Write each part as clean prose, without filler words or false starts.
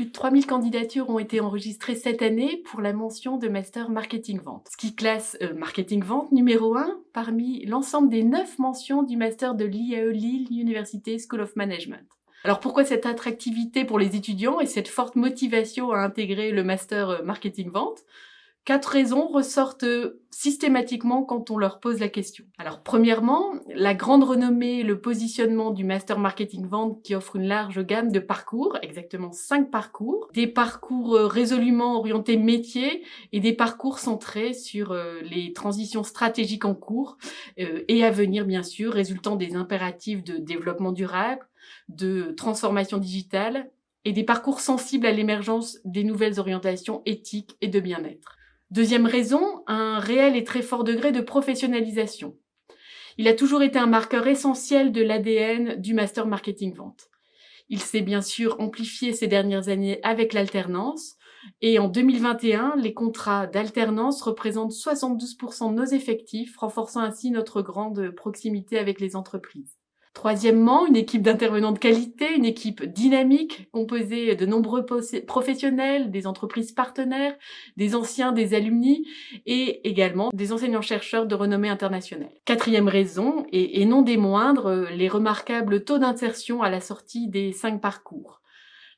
plus de 3000 candidatures ont été enregistrées cette année pour la mention de Master Marketing Vente, ce qui classe Marketing Vente numéro 1 parmi l'ensemble des 9 mentions du Master de l'IAE Lille University School of Management. Alors pourquoi cette attractivité pour les étudiants et cette forte motivation à intégrer le Master Marketing Vente ? 4 raisons ressortent systématiquement quand on leur pose la question. Alors premièrement, la grande renommée et le positionnement du Master Marketing Vente qui offre une large gamme de parcours, exactement 5 parcours, des parcours résolument orientés métier et des parcours centrés sur les transitions stratégiques en cours et à venir bien sûr, résultant des impératifs de développement durable, de transformation digitale et des parcours sensibles à l'émergence des nouvelles orientations éthiques et de bien-être. Deuxième raison, un réel et très fort degré de professionnalisation. Il a toujours été un marqueur essentiel de l'ADN du Master Marketing Vente. Il s'est bien sûr amplifié ces dernières années avec l'alternance, et en 2021, les contrats d'alternance représentent 72% de nos effectifs, renforçant ainsi notre grande proximité avec les entreprises. Troisièmement, une équipe d'intervenants de qualité, une équipe dynamique, composée de nombreux professionnels, des entreprises partenaires, des anciens, des alumni, et également des enseignants-chercheurs de renommée internationale. Quatrième raison, et non des moindres, les remarquables taux d'insertion à la sortie des 5 parcours.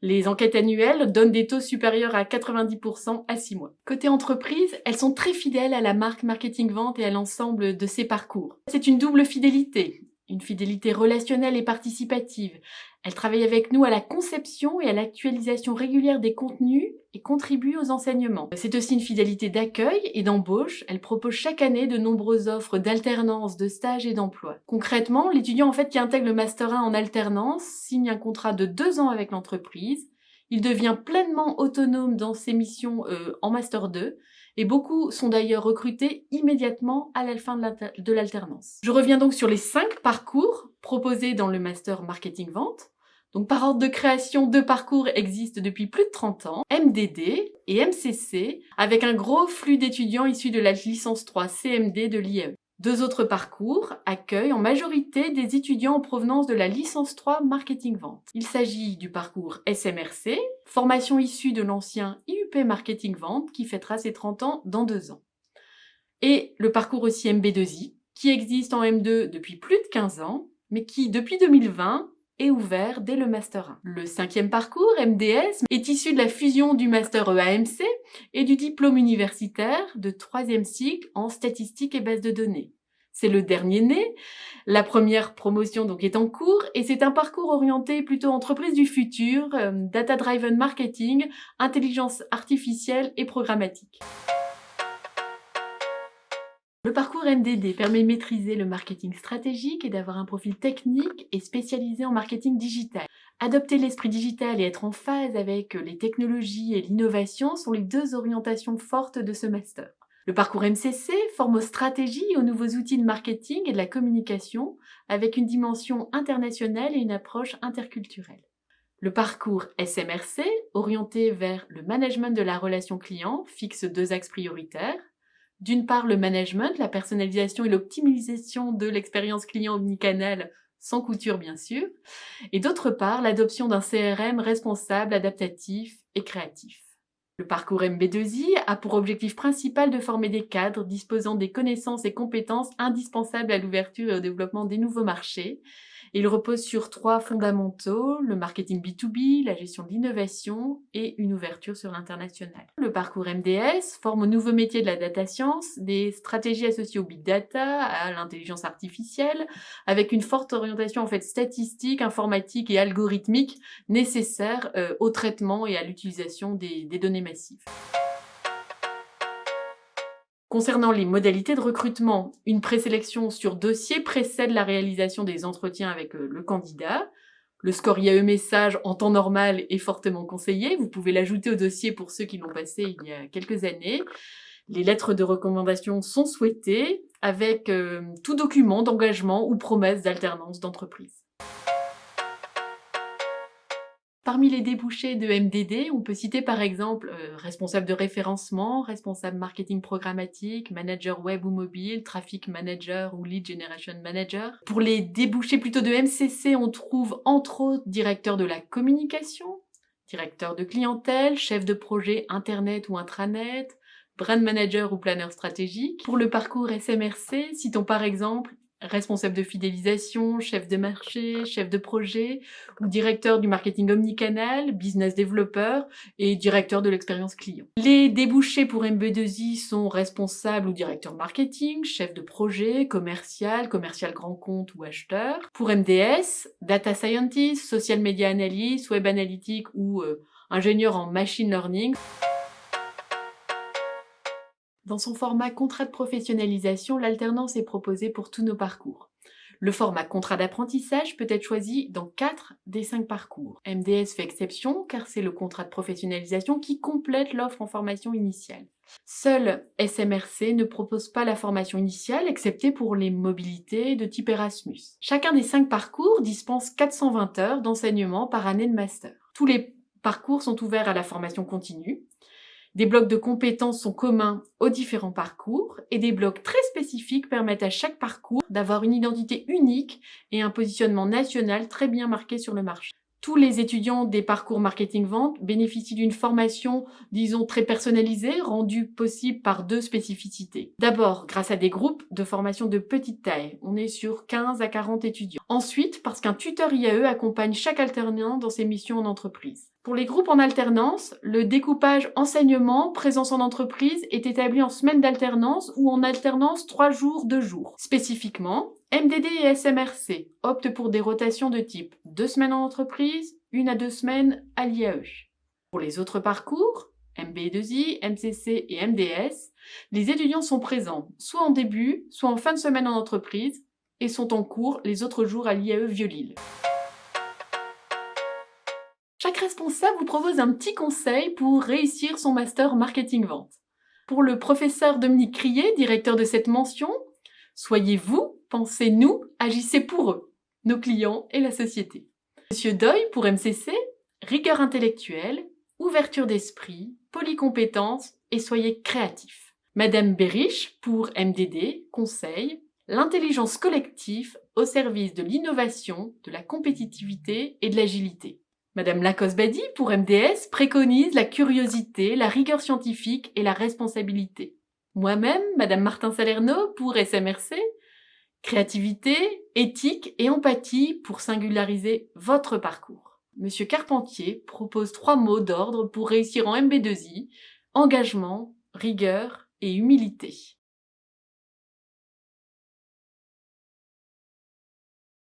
Les enquêtes annuelles donnent des taux supérieurs à 90% à 6 mois. Côté entreprise, elles sont très fidèles à la marque Marketing Vente et à l'ensemble de ses parcours. C'est une double fidélité. Une fidélité relationnelle et participative. Elle travaille avec nous à la conception et à l'actualisation régulière des contenus et contribue aux enseignements. C'est aussi une fidélité d'accueil et d'embauche. Elle propose chaque année de nombreuses offres d'alternance, de stages et d'emploi. Concrètement, l'étudiant qui intègre le Master 1 en alternance signe un contrat de 2 ans avec l'entreprise. Il devient pleinement autonome dans ses missions en Master 2. Et beaucoup sont d'ailleurs recrutés immédiatement à la fin de l'alternance. Je reviens donc sur les 5 parcours proposés dans le Master Marketing Vente. Donc par ordre de création, 2 parcours existent depuis plus de 30 ans, MDD et MCC, avec un gros flux d'étudiants issus de la licence 3 CMD de l'IAE. 2 autres parcours accueillent en majorité des étudiants en provenance de la licence 3 Marketing Vente. Il s'agit du parcours SMRC, formation issue de l'ancien IUP Marketing Vente qui fêtera ses 30 ans dans 2 ans. Et le parcours aussi MB2I, qui existe en M2 depuis plus de 15 ans, mais qui, depuis 2020, est ouvert dès le Master 1. Le 5e parcours, MDS, est issu de la fusion du Master EAMC et du diplôme universitaire de 3e cycle en statistique et base de données. C'est le dernier né, la première promotion donc est en cours et c'est un parcours orienté plutôt entreprise du futur, data-driven marketing, intelligence artificielle et programmatique. Le parcours MDD permet de maîtriser le marketing stratégique et d'avoir un profil technique et spécialisé en marketing digital. Adopter l'esprit digital et être en phase avec les technologies et l'innovation sont les 2 orientations fortes de ce master. Le parcours MCC forme aux stratégies et aux nouveaux outils de marketing et de la communication avec une dimension internationale et une approche interculturelle. Le parcours SMRC, orienté vers le management de la relation client, fixe 2 axes prioritaires. D'une part, le management, la personnalisation et l'optimisation de l'expérience client omnicanal, sans couture bien sûr, et d'autre part, l'adoption d'un CRM responsable, adaptatif et créatif. Le parcours MB2I a pour objectif principal de former des cadres disposant des connaissances et compétences indispensables à l'ouverture et au développement des nouveaux marchés. Il repose sur 3 fondamentaux, le marketing B2B, la gestion de l'innovation et une ouverture sur l'international. Le parcours MDS forme au nouveau métier de la data science, des stratégies associées au big data, à l'intelligence artificielle, avec une forte orientation statistique, informatique et algorithmique nécessaire au traitement et à l'utilisation des données massives. Concernant les modalités de recrutement, une présélection sur dossier précède la réalisation des entretiens avec le candidat. Le score IAE message en temps normal est fortement conseillé. Vous pouvez l'ajouter au dossier pour ceux qui l'ont passé il y a quelques années. Les lettres de recommandation sont souhaitées avec tout document d'engagement ou promesse d'alternance d'entreprise. Parmi les débouchés de MDD, on peut citer par exemple responsable de référencement, responsable marketing programmatique, manager web ou mobile, traffic manager ou lead generation manager. Pour les débouchés plutôt de MCC, on trouve entre autres directeur de la communication, directeur de clientèle, chef de projet internet ou intranet, brand manager ou planeur stratégique. Pour le parcours SMRC, citons par exemple responsable de fidélisation, chef de marché, chef de projet, ou directeur du marketing omnicanal, business développeur et directeur de l'expérience client. Les débouchés pour MB2I sont responsable ou directeur marketing, chef de projet, commercial grand compte ou acheteur. Pour MDS, data scientist, social media analyst, web analytique ou ingénieur en machine learning. Dans son format contrat de professionnalisation, l'alternance est proposée pour tous nos parcours. Le format contrat d'apprentissage peut être choisi dans 4 des 5 parcours. MDS fait exception car c'est le contrat de professionnalisation qui complète l'offre en formation initiale. Seul SMRC ne propose pas la formation initiale, excepté pour les mobilités de type Erasmus. Chacun des 5 parcours dispense 420 heures d'enseignement par année de master. Tous les parcours sont ouverts à la formation continue. Des blocs de compétences sont communs aux différents parcours et des blocs très spécifiques permettent à chaque parcours d'avoir une identité unique et un positionnement national très bien marqué sur le marché. Tous les étudiants des parcours marketing-vente bénéficient d'une formation, disons, très personnalisée, rendue possible par 2 spécificités. D'abord, grâce à des groupes de formation de petite taille. On est sur 15 à 40 étudiants. Ensuite, parce qu'un tuteur IAE accompagne chaque alternant dans ses missions en entreprise. Pour les groupes en alternance, le découpage enseignement, présence en entreprise est établi en semaine d'alternance ou en alternance 3 jours, 2 jours. Spécifiquement, MDD et SMRC optent pour des rotations de type 2 semaines en entreprise, 1 à 2 semaines à l'IAE. Pour les autres parcours, MB2I, MCC et MDS, les étudiants sont présents soit en début, soit en fin de semaine en entreprise et sont en cours les autres jours à l'IAE Vieux-Lille. Chaque responsable vous propose un petit conseil pour réussir son master marketing-vente. Pour le professeur Dominique Crier, directeur de cette mention, soyez vous, pensez nous, agissez pour eux, nos clients et la société. Monsieur Doy pour MCC, rigueur intellectuelle, ouverture d'esprit, polycompétence et soyez créatifs. Madame Berich pour MDD, conseil, l'intelligence collective au service de l'innovation, de la compétitivité et de l'agilité. Madame Lacoste-Bady, pour MDS, préconise la curiosité, la rigueur scientifique et la responsabilité. Moi-même, Madame Martin-Salerno, pour SMRC, créativité, éthique et empathie pour singulariser votre parcours. Monsieur Carpentier propose 3 mots d'ordre pour réussir en MB2I, engagement, rigueur et humilité.